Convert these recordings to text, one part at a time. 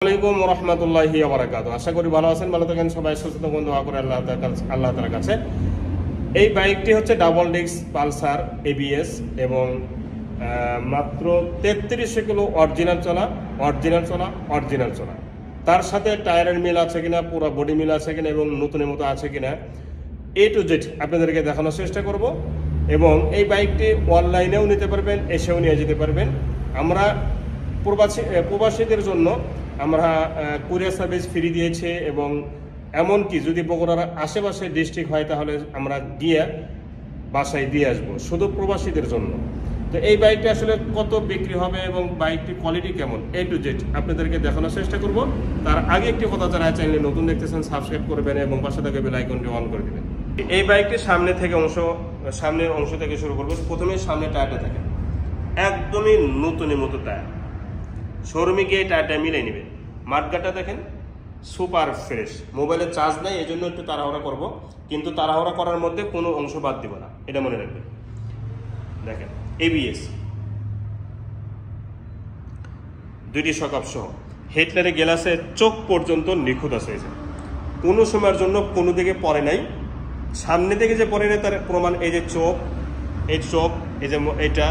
আসসালামু আলাইকুম রহমতুল্লাহি ওয়া বারাকাতুহু। আশা করি ভালো আছেন, ভালো থাকেন সবাই, সুস্থ থাকুন, দোয়া করে আল্লাহ তাআলার কাছে। এই বাইকটি হচ্ছে ডাবল ডিস্ক পালসার এবিএস এবং মাত্র 3300 কিলো অরিজিনাল চলা। তার সাথে টায়ারের মিল আছে কিনা, পুরো বডি মিল আছে কিনা এবং নতুনের মতো আছে কিনা, এ টু জেড আপনাদেরকে দেখানোর চেষ্টা করব। এবং এই বাইকটি অনলাইনেও নিতে পারবেন, এসেও নিয়ে যেতে পারবেন। আমরা প্রবাসীদের জন্য আমরা কুরিয়ার সার্ভিস ফ্রি দিয়েছে এবং এমনকি যদি বগুড়ার আশেপাশে ডিস্ট্রিক্ট হয় তাহলে আমরা গিয়ে বাসায় দিয়ে আসবো, শুধু প্রবাসীদের জন্য। তো এই বাইকটি আসলে কত বিক্রি হবে এবং বাইকটির কোয়ালিটি কেমন, এ টু জেড আপনাদেরকে দেখানোর চেষ্টা করব। তার আগে একটি কথা, যারা চ্যানেলে নতুন দেখতেছেন সাবস্ক্রাইব করবেন এবং পাশে থেকে বেল আইকনটি অন করে দেবেন। এই বাইকটির সামনের অংশ থেকে শুরু করবো। প্রথমে সামনে টায়ারটা থাকে একদমই নতুনের মতো টায়ার, শোরুমে গিয়ে টায়ারটা মিলিয়ে নেবে। মাঠগাটা দেখেন সুপার ফ্রেশ। মোবাইলে চার্জ নাই, এই জন্য একটু তাড়াহুড়া করবো, কিন্তু তাড়াহুড়া করার মধ্যে কোনো অংশ বাদ দিব না, এটা মনে রাখবেন। দেখেন এবিএস, দুইটি শকআপ সহ, হেডলাইটের গ্লাসে চোখ পর্যন্ত নিখুঁত আছে। কোনো সময়ের জন্য কোনো দিকে পড়ে নাই, সামনে দিকে যে পড়ে নাই তার প্রমাণ এই যে চোখ, এই যে এটা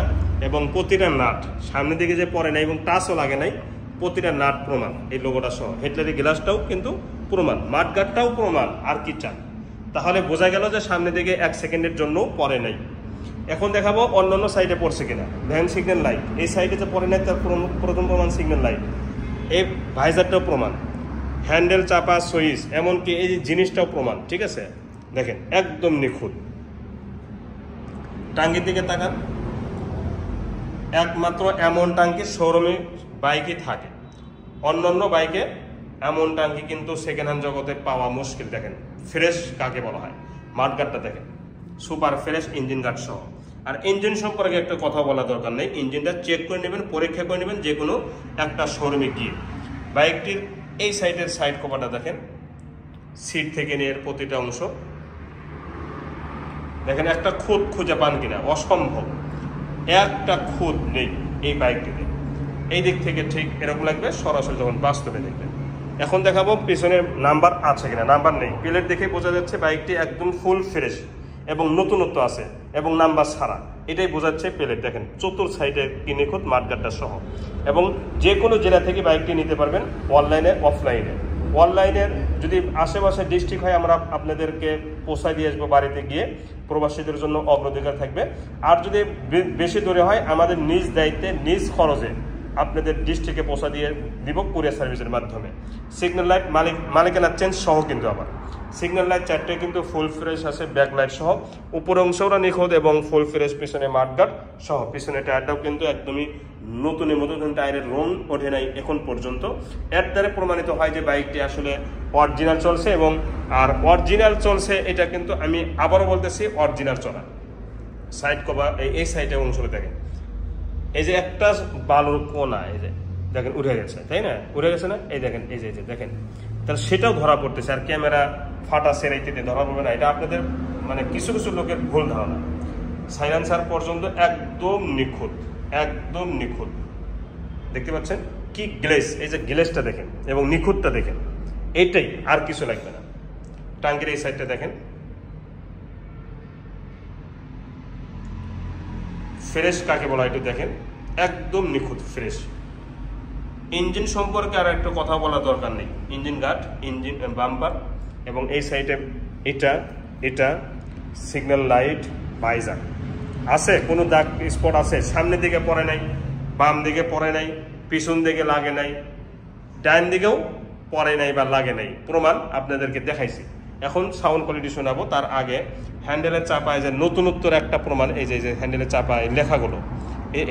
এবং প্রতিটা নাট সামনে দিকে যে পড়ে নাই এবং টাচও লাগে নাই, প্রতিটা নাট প্রমাণ এই লোগোটা সহ। হেডলাইটের গ্লাসটাও কিন্তু প্রমাণ, মাঠগাটটাও প্রমাণ। আর কি চান? তাহলে বোঝা গেল যে সামনে দিকে 1 সেকেন্ডের জন্য পড়ে নাই। এখন দেখাবো অন্যান্য সাইডে পড়ছে কিনা। ভ্যান সিগন্যাল লাইট, এই সাইডে যে পড়ে নাই তার প্রথম প্রমাণ সিগন্যাল লাইট, এই ভাইজারটাও প্রমাণ, হ্যান্ডেল চাপা সুইচ, এমনকি এই জিনিসটাও প্রমাণ। ঠিক আছে, দেখেন একদম নিখুঁত। টাঙ্গির দিকে তাকান, একমাত্র এমন টাঙ্কি শোরুমে বাইকে থাকে, অন্যান্য বাইকে এমন টাঙ্কি কিন্তু সেকেন্ড হ্যান্ড জগতে পাওয়া মুশকিল। দেখেন ফ্রেশ কাকে বলা হয়, মাঠগাটটা দেখেন সুপার ফ্রেশ, ইঞ্জিন গার্ড সহ। আর ইঞ্জিন সম্পর্কে একটা কথা বলা দরকার নেই, ইঞ্জিনটা চেক করে নেবেন, পরীক্ষা করে নেবেন যে কোনো একটা শোরুমে গিয়ে। বাইকটির এই সাইডের সাইড কভারটা দেখেন, সিট থেকে নিয়ে প্রতিটা অংশ দেখেন, একটা খুঁত খুঁজে পান কিনা, অসম্ভব, একটা খুঁত নেই এই বাইকটিতে। এই দিক থেকে ঠিক এরকম লাগবে সরাসরি যখন বাস্তবে দেখবেন। এখন দেখাবো পিছনের নাম্বার আছে কিনা। নাম্বার নেই, প্লেট দেখে বোঝা যাচ্ছে বাইকটি একদম ফুল ফ্রেশ এবং নতুনত্ব আছে এবং নাম্বার ছাড়া, এটাই বোঝাচ্ছে প্লেট। দেখেন চতুর সাইডে কি নিখুঁত, মাঠগাটটা সহ। এবং যে কোনো জেলা থেকে বাইকটি নিতে পারবেন, অনলাইনে অফলাইনে। অনলাইনের যদি আশেপাশে ডিস্ট্রিক্ট হয় আমরা আপনাদেরকে পৌঁছায় দিয়ে আসবো বাড়িতে গিয়ে, প্রবাসীদের জন্য অগ্রাধিকার থাকবে। আর যদি বেশি দূরে হয় আমাদের নিজ দায়িত্বে নিজ খরচে আপনাদের ডিস্ট্রিক্টে পৌঁছা দিয়ে দিব কুরিয়ার সার্ভিসের মাধ্যমে। সিগন্যাল লাইট মালিকানা চেঞ্জ সহ, কিন্তু আবার সিগন্যাল লাইট 4টে কিন্তু ফুল ফ্রেশ আছে, ব্যাক লাইট সহ, উপর অংশটা নিখুঁত এবং ফুল ফ্রেশ, পিছনে মাঠগার্ড সহ। পিছনে টায়ারটাও কিন্তু একদমই নতুনের মতো, টায়ারের রং ওঠে নাই এখন পর্যন্ত। এর দ্বারা প্রমাণিত হয় যে বাইকটি আসলে অরিজিনাল চলছে। এবং আর অরিজিনাল চলছে এটা কিন্তু আমি আবারও বলতেছি, অরিজিনাল চলা। সাইড কভার এই সাইডে অংশটা দেখেন, এই যে একটা বালুর কোনা, এই যে দেখেন উঠে গেছে, তাই না? উঠে গেছে না? এই দেখেন, এই যে দেখেন, তাহলে সেটাও ধরা পড়তেছে। আর ক্যামেরা ফাটা সেরাইতে ধরা পড়বে না, এটা আপনাদের মানে কিছু কিছু লোকের ভুল ধারণা। সাইলেন্সার পর্যন্ত একদম নিখুঁত, একদম নিখুঁত। দেখতে পাচ্ছেন কি গ্লেস, এই যে গ্লেসটা দেখেন এবং নিখুঁতটা দেখেন, এইটাই, আর কিছু লাগবে না। টাঙ্কির এই সাইডটা দেখেন, ফ্রেশ কাকে বলা একটু দেখেন, একদম নিখুঁত ফ্রেশ। ইঞ্জিন সম্পর্কে আর একটা কথা বলা দরকার নেই, ইঞ্জিন গার্ড, ইঞ্জিন বাম্পার এবং এই সাইডে এটা সিগন্যাল লাইট, ভাইজার আছে, কোনো দাগ স্পট আছে, সামনের দিকে পড়ে নাই, বাম দিকে পড়ে নাই, পিছন দিকে লাগে নাই, ডাইন দিকেও পড়ে নাই বা লাগে নাই, প্রমাণ আপনাদেরকে দেখাইছি। এখন সাউন্ড কোয়ালিটি শোনাবো। তার আগে হ্যান্ডেলের চাপায় যে নতুনত্বর একটা প্রমাণ, এই যে হ্যান্ডেলের চাপায় লেখাগুলো,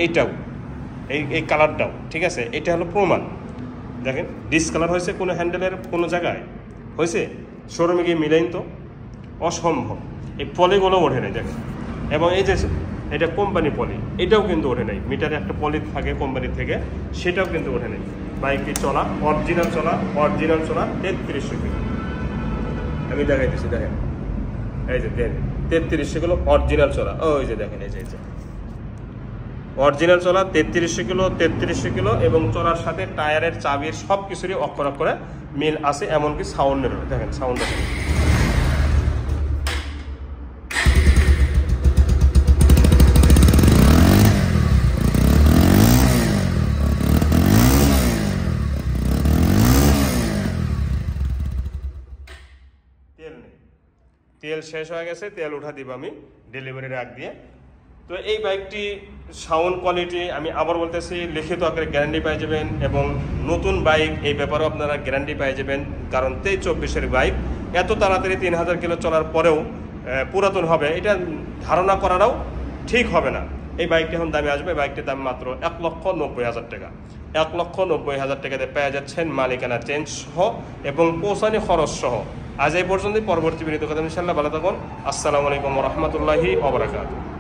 এইটাও এই কালারটাও ঠিক আছে, এটা হলো প্রমাণ। দেখেন ডিসকালার হয়েছে কোনো হ্যান্ডেলের কোনো জায়গায় হয়েছে, শোরুমে গিয়ে মিলাইন তো অসম্ভব। এই পলিগুলো ওঠে নাই দেখেন। এবং এই যে এটা কোম্পানি পলি, এটাও কিন্তু ওঠে নাই, মিটারে একটা পলি থাকে কোম্পানি থেকে, সেটাও কিন্তু ওঠে নাই। বাইকটি চলা অরিজিনাল চলা 3300 কিলো। আমি দেখাইতেছি, দেখেন এই যে 3300 কিলো অরিজিনাল চলা। ওই যে দেখেন, এই যে অরিজিনাল চলা 3300 কিলো 3300 কিলো, এবং চলার সাথে টায়ারের চাবির সব কিছুরই অক্ষর অক্ষরে মিল আছে, এমনকি সাউন্ডেরও দেখেন সাউন্ড। তেল নেই, তেল শেষ হয়ে গেছে, তেল উঠা দিব আমি ডেলিভারি রাখ দিয়ে। তো এই বাইকটি সাউন্ড কোয়ালিটি আমি আবার বলতেছি, লিখিত আকারে গ্যারান্টি পেয়ে যাবেন, এবং নতুন বাইক এই ব্যাপারেও আপনারা গ্যারান্টি পেয়ে যাবেন, কারণ 23-24-এর বাইক এত তাড়াতাড়ি 3000 কিলো চলার পরেও পুরাতন হবে এটা ধারণা করাটাও ঠিক হবে না। এই বাইকটি এখন দামে আসবে, বাইকটির দাম মাত্র 1,90,000 টাকা। 1,90,000 টাকাতে পেয়ে যাচ্ছেন মালিকানা চেঞ্জ সহ এবং পৌঁছানি খরচ সহ। আজ এই পর্যন্তই, পরবর্তী ভিডিওতে কথা ইনশাআল্লাহ। ভালো থাকুন। আসসালামু আলাইকুম ওয়া রাহমাতুল্লাহি ওয়া বারাকাতুহু।